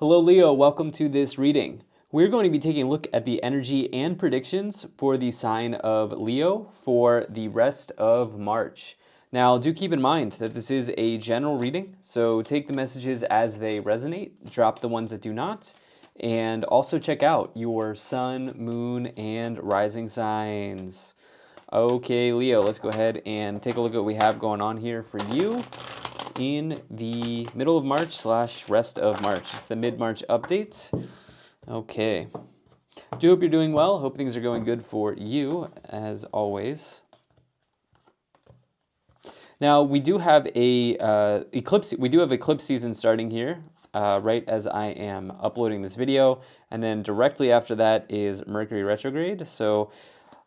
Hello, Leo. Welcome to this reading. We're going to be taking a look at the energy and predictions for the sign of Leo for the rest of March. Now, do keep in mind that this is a general reading, so take the messages as they resonate, drop the ones that do not, and also check out your sun, moon, and rising signs. Okay, Leo, let's go ahead and take a look at what we have going on here for you in the middle of March / rest of March. It's the mid-March update. Okay. Do hope you're doing well. Hope things are going good for you, as always. Now, we do have a eclipse. We do have eclipse season starting here, right as I am uploading this video, and then directly after that is Mercury retrograde. So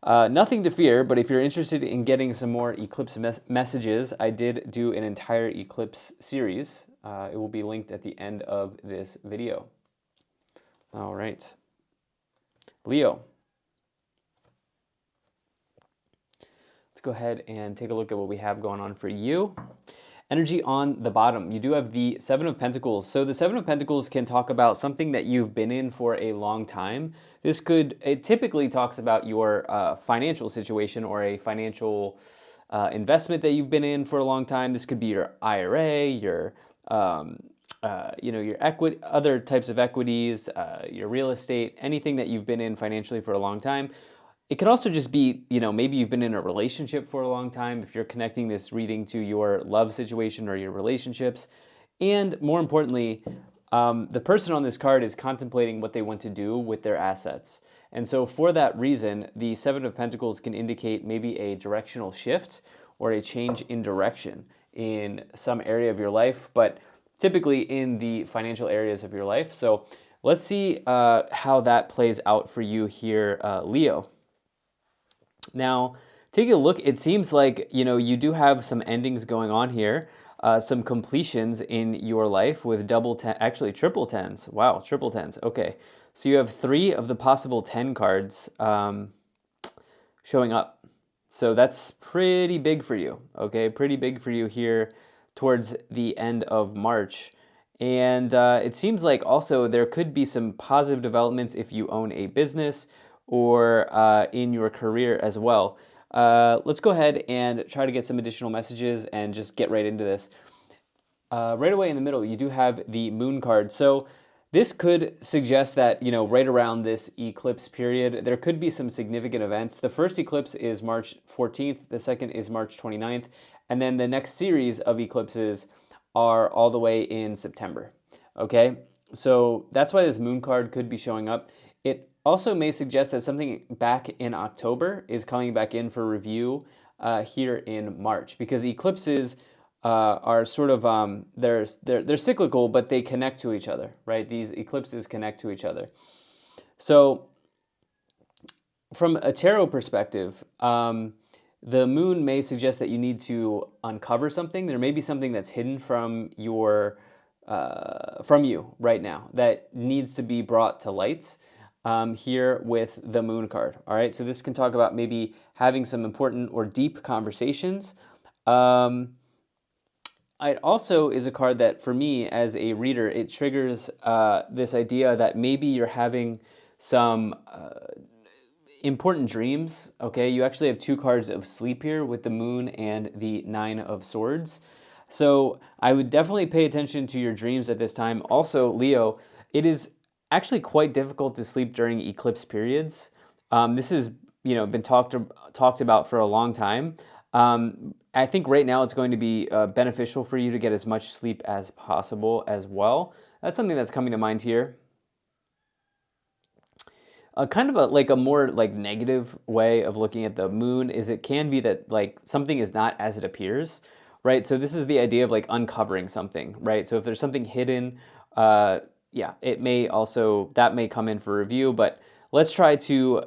nothing to fear, but if you're interested in getting some more eclipse messages, I did do an entire eclipse series. It will be linked at the end of this video. All right. Leo. Let's go ahead and take a look at what we have going on for you. Energy on the bottom. You do have the Seven of Pentacles. So the Seven of Pentacles can talk about something that you've been in for a long time. It typically talks about your financial situation or a financial investment that you've been in for a long time. This could be your IRA, your your equity, other types of equities, your real estate, anything that you've been in financially for a long time. It could also just be, maybe you've been in a relationship for a long time if you're connecting this reading to your love situation or your relationships. And more importantly, the person on this card is contemplating what they want to do with their assets. And so for that reason, the Seven of Pentacles can indicate maybe a directional shift or a change in direction in some area of your life, but typically in the financial areas of your life. So let's see how that plays out for you here, Leo. Now, taking a look, it seems like, you do have some endings going on here, some completions in your life with actually triple tens. Wow, triple tens. Okay, so you have 3 of the possible 10 cards showing up. So that's pretty big for you, okay? Pretty big for you here towards the end of March. And it seems like also there could be some positive developments if you own a business or in your career as well. Let's go ahead and try to get some additional messages and just get right into this. Right away in the middle, you do have the Moon card. So this could suggest that, right around this eclipse period, there could be some significant events. The first eclipse is March 14th, the second is March 29th, and then the next series of eclipses are all the way in September, okay? So that's why this Moon card could be showing up. It also may suggest that something back in October is coming back in for review here in March, because eclipses are sort of they're cyclical, but they connect to each other, right? These eclipses connect to each other. So from a tarot perspective, the moon may suggest that you need to uncover something. There may be something that's hidden from you right now that needs to be brought to light. Here with the Moon card. All right, so this can talk about maybe having some important or deep conversations. It also is a card that, for me as a reader, it triggers this idea that maybe you're having some important dreams. Okay, you actually have 2 cards of sleep here with the Moon and the 9 of Swords. So I would definitely pay attention to your dreams at this time. Also, Leo, it is actually quite difficult to sleep during eclipse periods. This has been talked about for a long time. I think right now it's going to be beneficial for you to get as much sleep as possible as well. That's something that's coming to mind here. Kind of a more negative way of looking at the moon is it can be that something is not as it appears, right? So this is the idea of uncovering something, right? So if there's something hidden, yeah, that may come in for review, but let's try to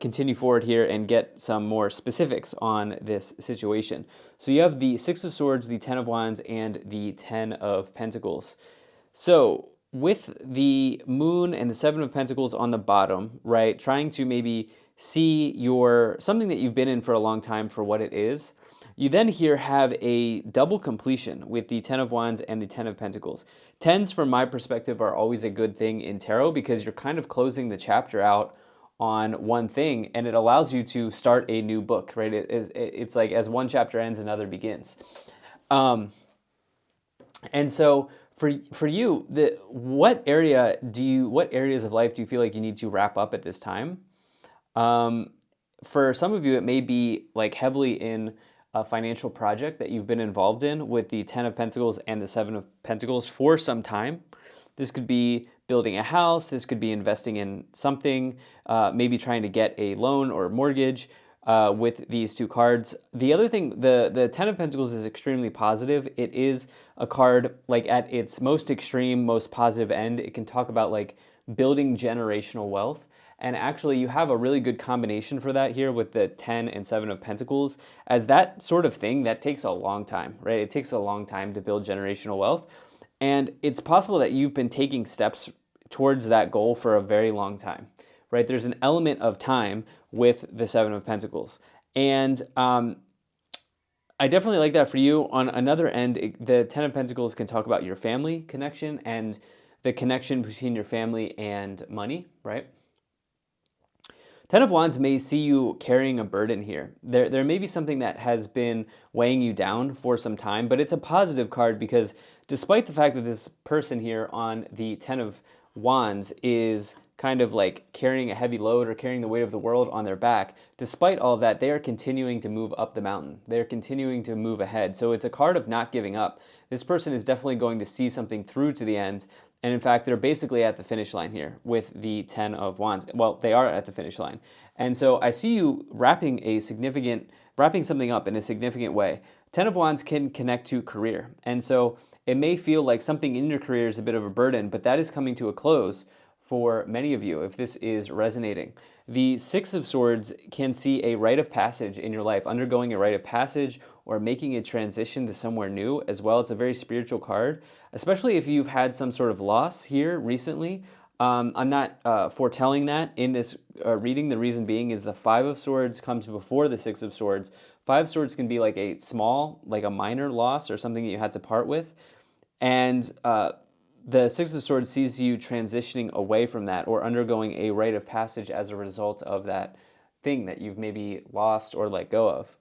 continue forward here and get some more specifics on this situation. So you have the 6 of Swords, the 10 of Wands, and the 10 of Pentacles. So with the Moon and the 7 of Pentacles on the bottom, right, trying to maybe see something that you've been in for a long time for what it is, You then here have a double completion with the Ten of Wands and the Ten of Pentacles. Tens, from my perspective, are always a good thing in tarot because you're kind of closing the chapter out on one thing, and it allows you to start a new book, right? It's like as one chapter ends, another begins. Um, and so for you, what areas of life do you feel like you need to wrap up at this time? Um, for some of you, it may be like heavily in a financial project that you've been involved in with the Ten of Pentacles and the Seven of Pentacles for some time. This could be building a house. This could be investing in something, maybe trying to get a loan or a mortgage with these two cards. The other thing, the Ten of Pentacles is extremely positive. It is a card like at its most extreme, most positive end. It can talk about like building generational wealth. And actually, you have a really good combination for that here with the 10 and 7 of Pentacles. As that sort of thing, that takes a long time, right? It takes a long time to build generational wealth. And it's possible that you've been taking steps towards that goal for a very long time, right? There's an element of time with the 7 of Pentacles. And I definitely like that for you. On another end, the 10 of Pentacles can talk about your family connection and the connection between your family and money, right? Ten of Wands may see you carrying a burden here. There may be something that has been weighing you down for some time, but it's a positive card because despite the fact that this person here on the Ten of Wands is kind of like carrying a heavy load or carrying the weight of the world on their back, despite all of that, they are continuing to move up the mountain. They're continuing to move ahead. So it's a card of not giving up. This person is definitely going to see something through to the end. And in fact, they're basically at the finish line here with the 10 of Wands. Well, they are at the finish line. And so I see you wrapping something up in a significant way. 10 of Wands can connect to career. And so it may feel like something in your career is a bit of a burden, but that is coming to a close for many of you if this is resonating. The Six of Swords can see a rite of passage in your life, undergoing a rite of passage or making a transition to somewhere new as well. It's a very spiritual card, especially if you've had some sort of loss here recently. I'm not foretelling that in this reading. The reason being is the Five of Swords comes before the Six of Swords. Five of Swords can be like a small, like a minor loss or something that you had to part with. And the Six of Swords sees you transitioning away from that or undergoing a rite of passage as a result of that thing that you've maybe lost or let go of.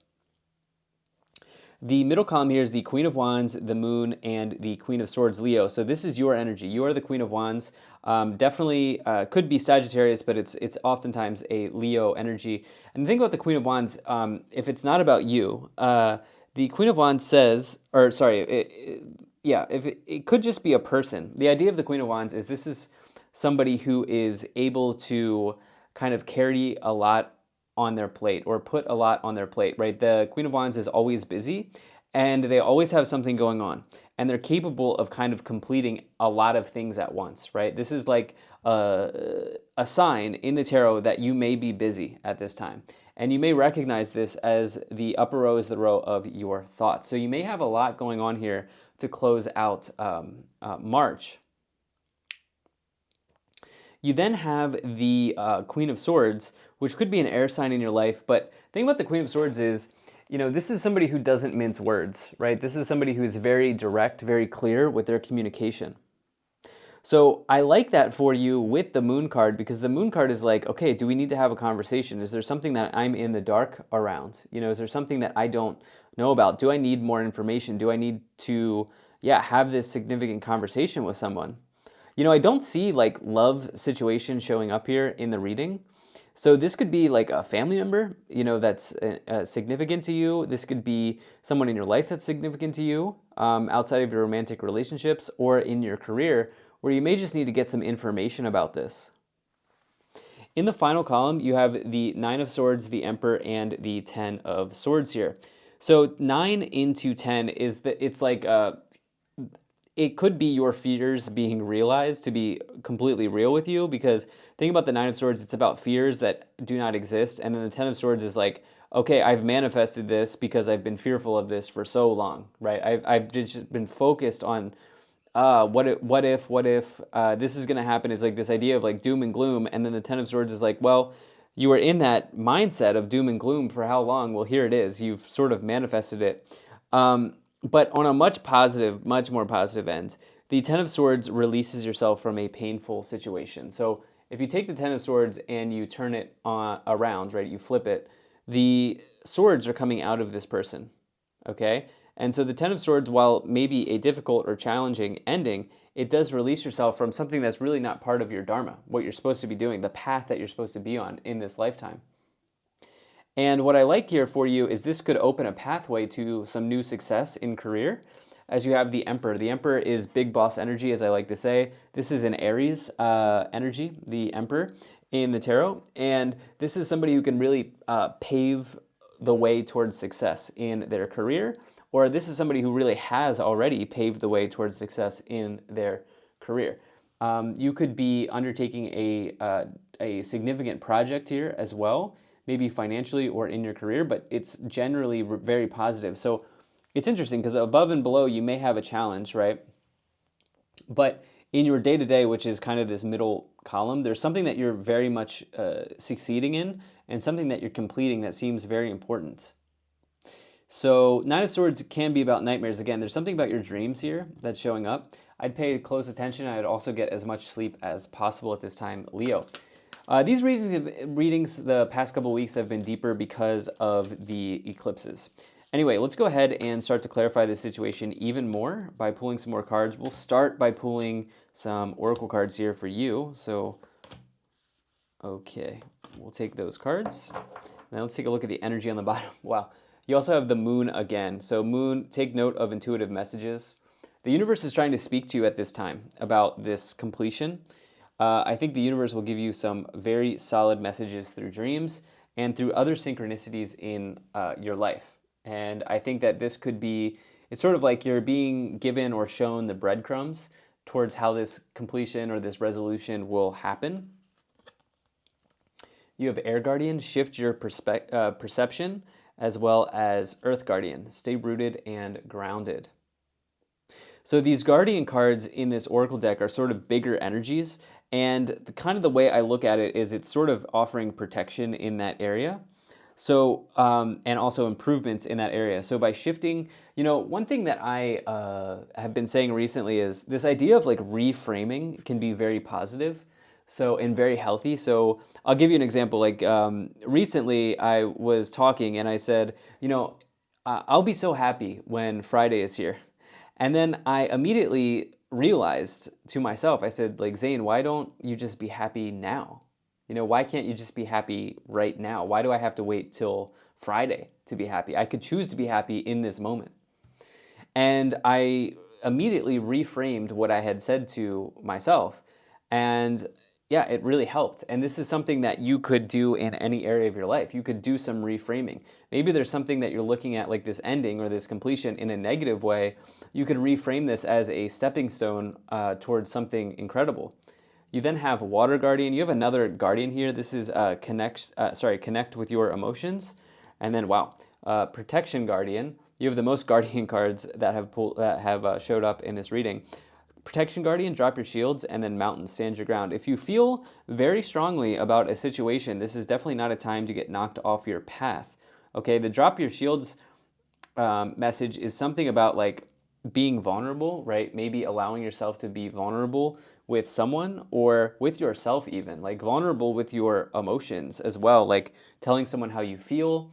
The middle column here is the Queen of Wands, the Moon, and the Queen of Swords, Leo. So this is your energy. You are the Queen of Wands. Definitely could be Sagittarius, but it's oftentimes a Leo energy. And the thing about the Queen of Wands, if it's not about you, the Queen of Wands says, or sorry, if it could just be a person. The idea of the Queen of Wands is this is somebody who is able to kind of carry a lot on their plate or put a lot on their plate, right? The Queen of Wands is always busy and they always have something going on and they're capable of kind of completing a lot of things at once, right? This is like a sign in the tarot that you may be busy at this time. And you may recognize this as the upper row is the row of your thoughts. So you may have a lot going on here to close out March. You then have the Queen of Swords, which could be an air sign in your life. But the thing about the Queen of Swords is, you know, this is somebody who doesn't mince words, right? This is somebody who is very direct, very clear with their communication. So I like that for you with the Moon card because the Moon card is like, okay, do we need to have a conversation? Is there something that I'm in the dark around? You know, is there something that I don't know about? Do I need more information? Do I need to, have this significant conversation with someone? You know, I don't see like love situation showing up here in the reading. So this could be like a family member, you know, that's significant to you. This could be someone in your life that's significant to you outside of your romantic relationships or in your career where you may just need to get some information about this. In the final column, you have the Nine of Swords, the Emperor, and the 10 of Swords here. So 9 into 10 is it's like it could be your fears being realized, to be completely real with you, because think about the Nine of Swords, it's about fears that do not exist, and then the Ten of Swords is like, okay, I've manifested this because I've been fearful of this for so long, right? I've just been focused on what if this is going to happen, is like this idea of like doom and gloom, and then the Ten of Swords is like, well, you were in that mindset of doom and gloom for how long? Well, here it is. You've sort of manifested it. But on a much more positive end, the Ten of Swords releases yourself from a painful situation. So if you take the Ten of Swords and you turn it around, right, you flip it, the swords are coming out of this person, okay? And so the Ten of Swords, while maybe a difficult or challenging ending, it does release yourself from something that's really not part of your dharma, what you're supposed to be doing, the path that you're supposed to be on in this lifetime. And what I like here for you is this could open a pathway to some new success in career, as you have the Emperor. The Emperor is big boss energy, as I like to say. This is an Aries energy, the Emperor in the tarot. And this is somebody who can really pave the way towards success in their career, or this is somebody who really has already paved the way towards success in their career. You could be undertaking a significant project here as well, maybe financially or in your career, but it's generally very positive. So it's interesting because above and below you may have a challenge, right? But in your day-to-day, which is kind of this middle column, there's something that you're very much succeeding in and something that you're completing that seems very important. So Nine of Swords can be about nightmares. Again, there's something about your dreams here that's showing up. I'd pay close attention. I'd also get as much sleep as possible at this time, Leo. These readings the past couple of weeks have been deeper because of the eclipses. Anyway, let's go ahead and start to clarify this situation even more by pulling some more cards. We'll start by pulling some oracle cards here for you. So, okay, we'll take those cards. Now let's take a look at the energy on the bottom. Wow. You also have the moon again. So moon, take note of intuitive messages. The universe is trying to speak to you at this time about this completion. I think the universe will give you some very solid messages through dreams and through other synchronicities in your life. And I think that this could be, it's sort of like you're being given or shown the breadcrumbs towards how this completion or this resolution will happen. You have Air Guardian, shift your perception, as well as Earth Guardian, stay rooted and grounded. So these Guardian cards in this Oracle deck are sort of bigger energies, and the way I look at it is it's sort of offering protection in that area. So, and also improvements in that area. So by shifting, one thing that I have been saying recently is this idea of like reframing can be very positive. So, and very healthy. So I'll give you an example. Like recently I was talking and I said, I'll be so happy when Friday is here. And then I immediately realized to myself, I said, like, Zane, why don't you just be happy now? Why can't you just be happy right now? Why do I have to wait till Friday to be happy? I could choose to be happy in this moment. And I immediately reframed what I had said to myself. And yeah, it really helped. And this is something that you could do in any area of your life. You could do some reframing. Maybe there's something that you're looking at, like this ending or this completion, in a negative way. You could reframe this as a stepping stone towards something incredible. You then have Water Guardian. You have another Guardian here. This is connect with your emotions. And then, wow, Protection Guardian. You have the most Guardian cards that have showed up in this reading. Protection Guardian, drop your shields, and then Mountain, stand your ground. If you feel very strongly about a situation, this is definitely not a time to get knocked off your path. Okay, the drop your shields message is something about like being vulnerable, right? Maybe allowing yourself to be vulnerable with someone or with yourself even, like vulnerable with your emotions as well, like telling someone how you feel,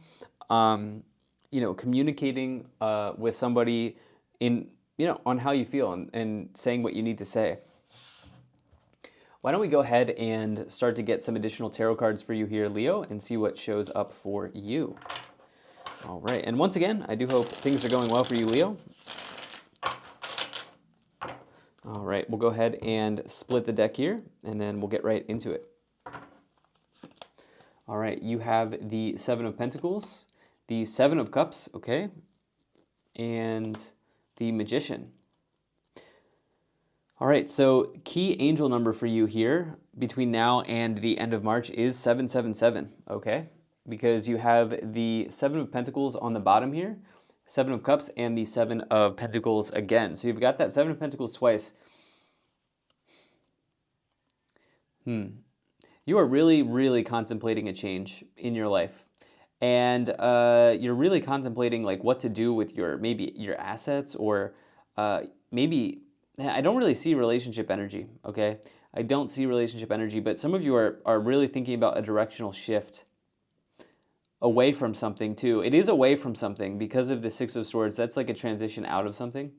communicating with somebody on how you feel and saying what you need to say. Why don't we go ahead and start to get some additional tarot cards for you here, Leo, and see what shows up for you. All right, and once again, I do hope things are going well for you, Leo. All right, we'll go ahead and split the deck here, and then we'll get right into it. All right, you have the Seven of Pentacles, the Seven of Cups, okay, and the Magician. All right, so key angel number for you here between now and the end of March is 777, okay? Because you have the Seven of Pentacles on the bottom here, Seven of Cups, and the Seven of Pentacles again. So you've got that Seven of Pentacles twice. You are really, really contemplating a change in your life. And you're really contemplating like what to do with your maybe your assets or maybe I don't really see relationship energy, okay? I don't see relationship energy, but some of you are really thinking about a directional shift away from something too. It is away from something because of the Six of Swords. That's like a transition out of something.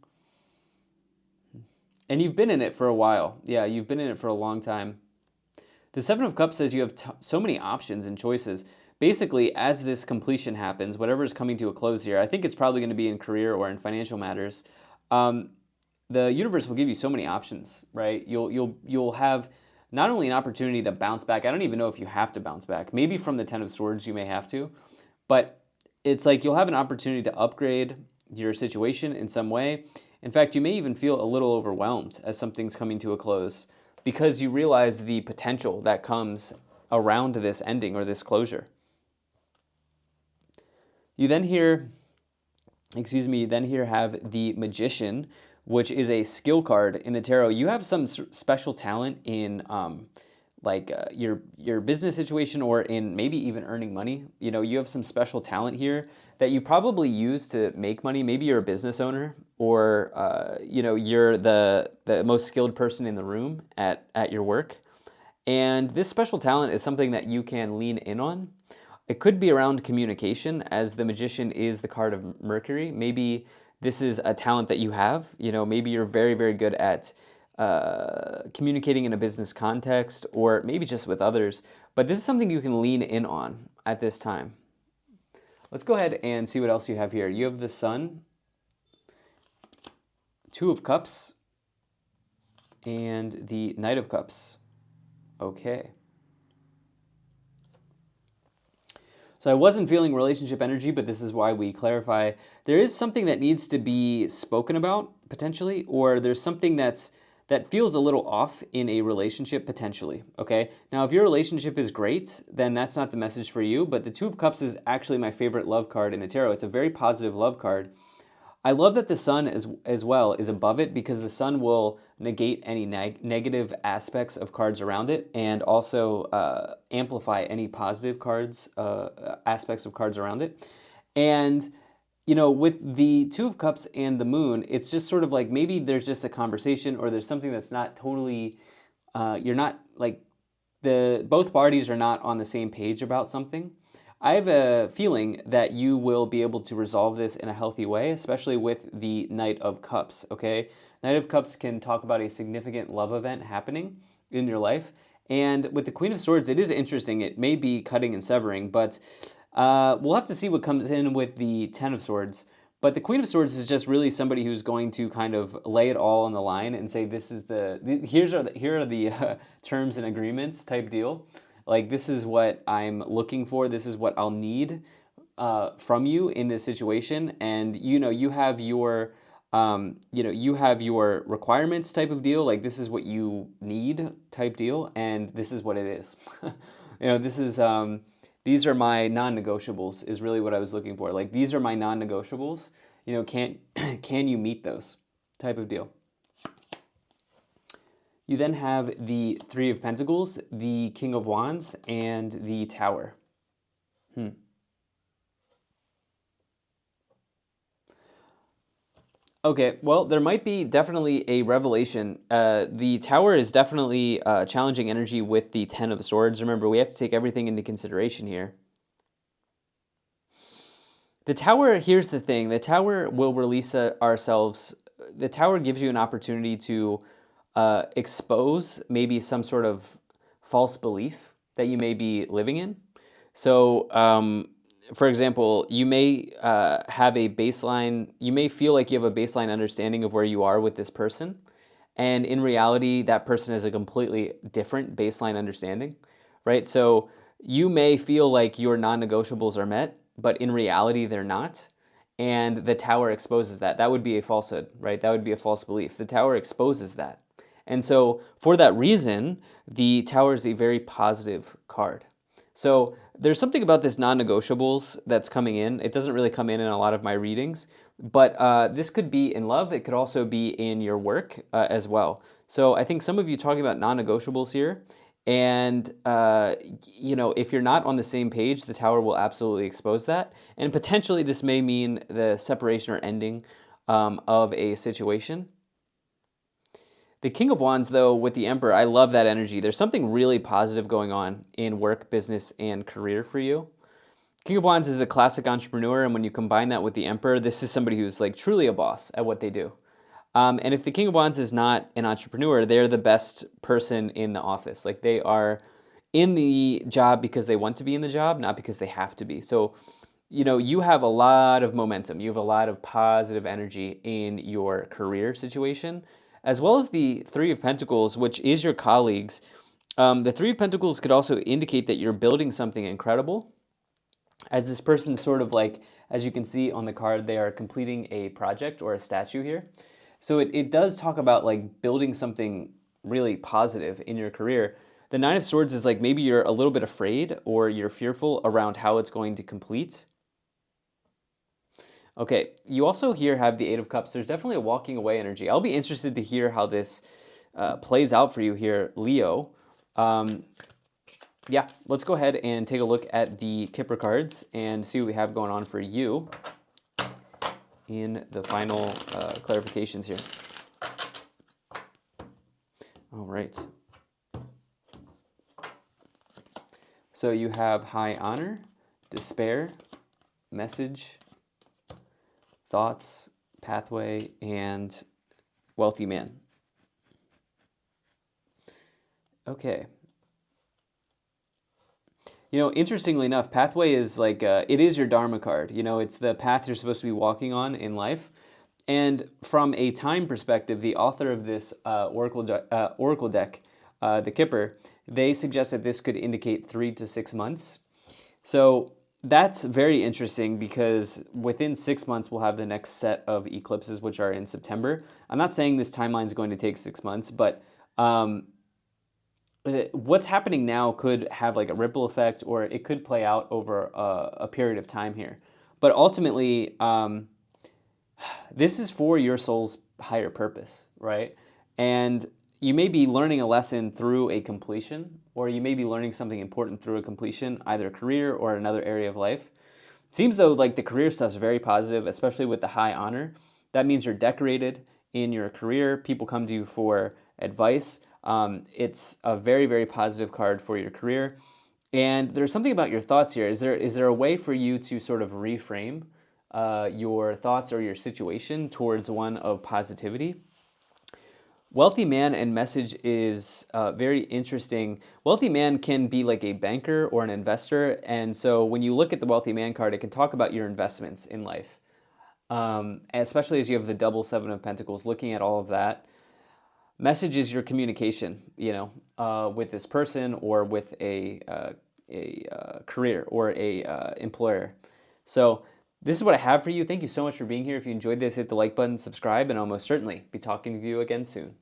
And you've been in it for a while. Yeah, you've been in it for a long time. The Seven of Cups says you have so many options and choices. Basically, as this completion happens, whatever is coming to a close here, I think it's probably going to be in career or in financial matters. Um, the universe will give you so many options, right? You'll have not only an opportunity to bounce back. I don't even know if you have to bounce back. Maybe from the Ten of Swords you may have to, but it's like you'll have an opportunity to upgrade your situation in some way. In fact, you may even feel a little overwhelmed as something's coming to a close because you realize the potential that comes around this ending or this closure. You then here, you then here have the Magician, which is a skill card in the tarot. You have some special talent in your business situation or in maybe even earning money. You know, you have some special talent here that you probably use to make money. Maybe you're a business owner or you're the most skilled person in the room at your work. And this special talent is something that you can lean in on. It could be around communication, as the Magician is the card of Mercury. Maybe this is a talent that you have. You know, maybe you're very, very good at communicating in a business context or maybe just with others. But this is something you can lean in on at this time. Let's go ahead and see what else you have here. You have the Sun, Two of Cups, and the Knight of Cups. Okay. So I wasn't feeling relationship energy, but this is why we clarify. There is something that needs to be spoken about, potentially, or there's something that feels a little off in a relationship, potentially, okay? Now, if your relationship is great, then that's not the message for you, but the Two of Cups is actually my favorite love card in the tarot. It's a very positive love card. I love that the Sun as well is above it because the Sun will negate any negative aspects of cards around it and also amplify any positive cards, aspects of cards around it. And, you know, with the Two of Cups and the Moon, it's just sort of like maybe there's just a conversation or there's something that's not totally, you're not like, both parties are not on the same page about something. I have a feeling that you will be able to resolve this in a healthy way, especially with the Knight of Cups, okay? Knight of Cups can talk about a significant love event happening in your life. And with the Queen of Swords, it is interesting. It may be cutting and severing, but we'll have to see what comes in with the Ten of Swords. But the Queen of Swords is just really somebody who's going to kind of lay it all on the line and say, this is here are the terms and agreements type deal. Like, this is what I'm looking for. This is what I'll need from you in this situation. And, you know, you have your, you have your requirements type of deal. Like, this is what you need type deal. And this is what it is. This is, these are my non-negotiables is really what I was looking for. Like, these are my non-negotiables. You know, can you meet those type of deal? You then have the Three of Pentacles, the King of Wands, and the Tower. Okay, well, there might be definitely a revelation. The Tower is definitely challenging energy with the Ten of Swords. Remember, we have to take everything into consideration here. The Tower, here's the thing. The Tower will release ourselves. The Tower gives you an opportunity to expose maybe some sort of false belief that you may be living in. So, for example, you may have a baseline, you may feel like you have a baseline understanding of where you are with this person. And in reality, that person has a completely different baseline understanding, right? So you may feel like your non-negotiables are met, but in reality, they're not. And the Tower exposes that. That would be a falsehood, right? That would be a false belief. The Tower exposes that. And so for that reason, the Tower is a very positive card. So there's something about this non-negotiables that's coming in. It doesn't really come in a lot of my readings, but this could be in love. It could also be in your work as well. So I think some of you talking about non-negotiables here And, if you're not on the same page, the Tower will absolutely expose that. And potentially this may mean the separation or ending of a situation. The King of Wands, though, with the Emperor, I love that energy. There's something really positive going on in work, business, and career for you. King of Wands is a classic entrepreneur, and when you combine that with the Emperor, this is somebody who's like truly a boss at what they do. And if the King of Wands is not an entrepreneur, they're the best person in the office. Like they are in the job because they want to be in the job, not because they have to be. So, you have a lot of momentum. You have a lot of positive energy in your career situation, as well as the Three of Pentacles, which is your colleagues. The Three of Pentacles could also indicate that you're building something incredible, as this person sort of like, as you can see on the card, they are completing a project or a statue here. So it does talk about like building something really positive in your career. The Nine of Swords is like maybe you're a little bit afraid or you're fearful around how it's going to complete. Okay, you also here have the Eight of Cups. There's definitely a walking away energy. I'll be interested to hear how this plays out for you here, Leo. Yeah, let's go ahead and take a look at the Kipper cards and see what we have going on for you in the final clarifications here. All right. So you have high honor, despair, message, thoughts, pathway, and wealthy man. Okay. Interestingly enough, pathway is like, it is your Dharma card. It's the path you're supposed to be walking on in life. And from a time perspective, the author of this oracle deck, the Kipper, they suggest that this could indicate 3 to 6 months. So that's very interesting because within 6 months, we'll have the next set of eclipses, which are in September. I'm not saying this timeline is going to take 6 months, but what's happening now could have like a ripple effect, or it could play out over a period of time here. But ultimately, this is for your soul's higher purpose, right? And you may be learning a lesson through a completion, or you may be learning something important through a completion, either a career or another area of life. It seems though like the career stuff's very positive, especially with the high honor. That means you're decorated in your career. People come to you for advice. It's a very, very positive card for your career. And there's something about your thoughts here. Is there a way for you to sort of reframe your thoughts or your situation towards one of positivity? Wealthy man and message is very interesting. Wealthy man can be like a banker or an investor. And so when you look at the wealthy man card, it can talk about your investments in life. Especially as you have the double Seven of Pentacles, looking at all of that. Message is your communication, with this person or with a career or a employer. So this is what I have for you. Thank you so much for being here. If you enjoyed this, hit the like button, subscribe, and I'll most certainly be talking to you again soon.